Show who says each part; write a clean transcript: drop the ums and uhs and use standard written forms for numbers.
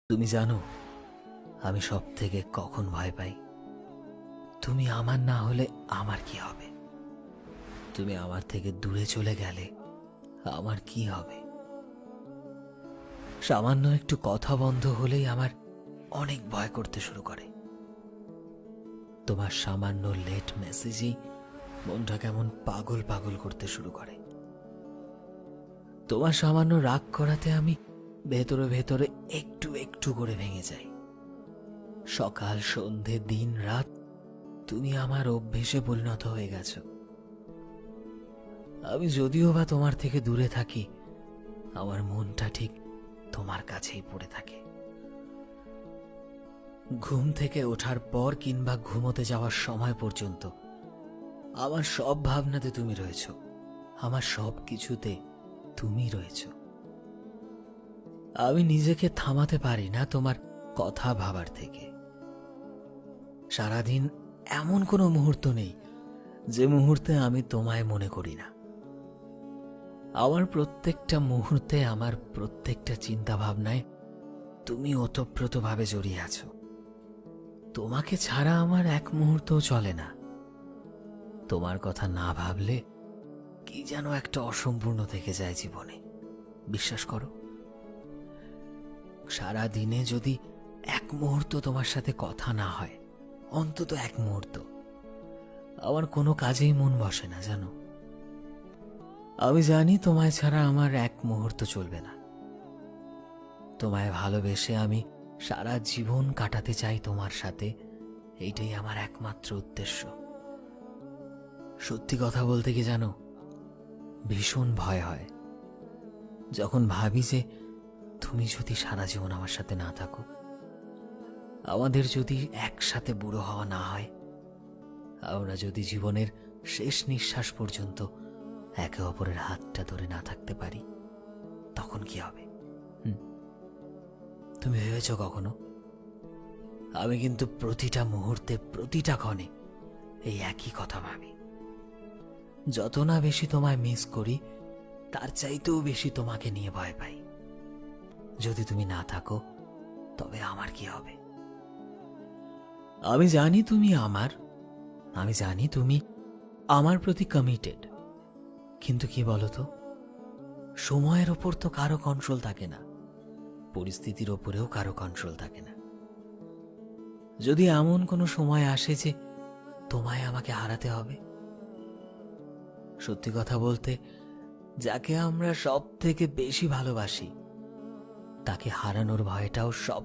Speaker 1: তুমি জানো আমি সব থেকে কখন ভয় পাই? তুমি আমার না হলে আমার কি হবে? তুমি আমার থেকে দূরে চলে গেলে আমার কি হবে? সামান্য একটু কথা বন্ধ হলেই আমার অনেক ভয় করতে শুরু করে। তোমার সামান্য লেট মেসেজই মনটা কেমন পাগল পাগল করতে শুরু করে। তোমার সামান্য রাগ করাতে আমি ভেতরে ভেতরে একটু একটু করে ভেঙে যাই। সকাল সন্ধে দিন রাত তুমি আমার অভ্যেসে পরিণত হয়ে গেছো। আমি যদিও বা তোমার থেকে দূরে থাকি, আমার মনটা ঠিক তোমার কাছেই পড়ে থাকে। ঘুম থেকে ওঠার পর কিংবা ঘুমোতে যাওয়ার সময় পর্যন্ত আমার সব ভাবনাতে তুমি রয়েছো, আমার সব কিছুতে তুমি রয়েছো। আমি নিজেকে থামাতে পারি না তোমার কথা ভাবার থেকে। সারাদিন এমন কোনো মুহূর্ত নেই যে মুহূর্তে আমি তোমায় মনে করি না। আমার প্রত্যেকটা মুহূর্তে, আমার প্রত্যেকটা চিন্তা ভাবনায় তুমি ওতপ্রোতভাবে জড়িয়ে আছো। তোমাকে ছাড়া আমার এক মুহূর্তও চলে না। তোমার কথা না ভাবলে কি যেন একটা অসম্পূর্ণ থেকে যায় জীবনে। বিশ্বাস করো, সারা দিনে যদি এক মুহূর্ত তোমার সাথে কথা না হয়, অন্তত এক মুহূর্ত, আমার কোনো কাজেই মন বসে না জানো। আমি জানি তোমায় ছাড়া আমার এক মুহূর্ত চলবে না। তোমায় ভালোবেসে আমি সারা জীবন কাটাতে চাই তোমার সাথে, এইটাই আমার একমাত্র উদ্দেশ্য। সত্যি কথা বলতে কি জানো, ভীষণ ভয় হয় যখন ভাবি যে তুমি যদি সারা জীবন আমার সাথে না থাকো, আমাদের যদি একসাথে বুড়ো হওয়া না হয়, আমরা যদি জীবনের শেষ নিঃশ্বাস পর্যন্ত একে অপরের হাতটা ধরে না থাকতে পারি, তখন কি হবে? তুমি ভেবেছ কখনো? আমি কিন্তু প্রতিটা মুহূর্তে, প্রতিটা ক্ষণে এই একই কথা ভাবি। যত না বেশি তোমায় মিস করি, তার চাইতেও বেশি তোমাকে নিয়ে ভয় পাই। যদি তুমি না থাকো তবে আমার কি হবে? আমি জানি তুমি আমার, আমি জানি তুমি আমার প্রতি কমিটেড, কিন্তু কি বলতো, সময়ের ওপর তো কারো কন্ট্রোল থাকে না, পরিস্থিতির ওপরেও কারো কন্ট্রোল থাকে না। যদি এমন কোনো সময় আসে যে তোমায় আমাকে হারাতে হবে, সত্যি কথা বলতে যাকে আমরা সব থেকে বেশি ভালোবাসি, তাকে হারানোর ভয়টাও সব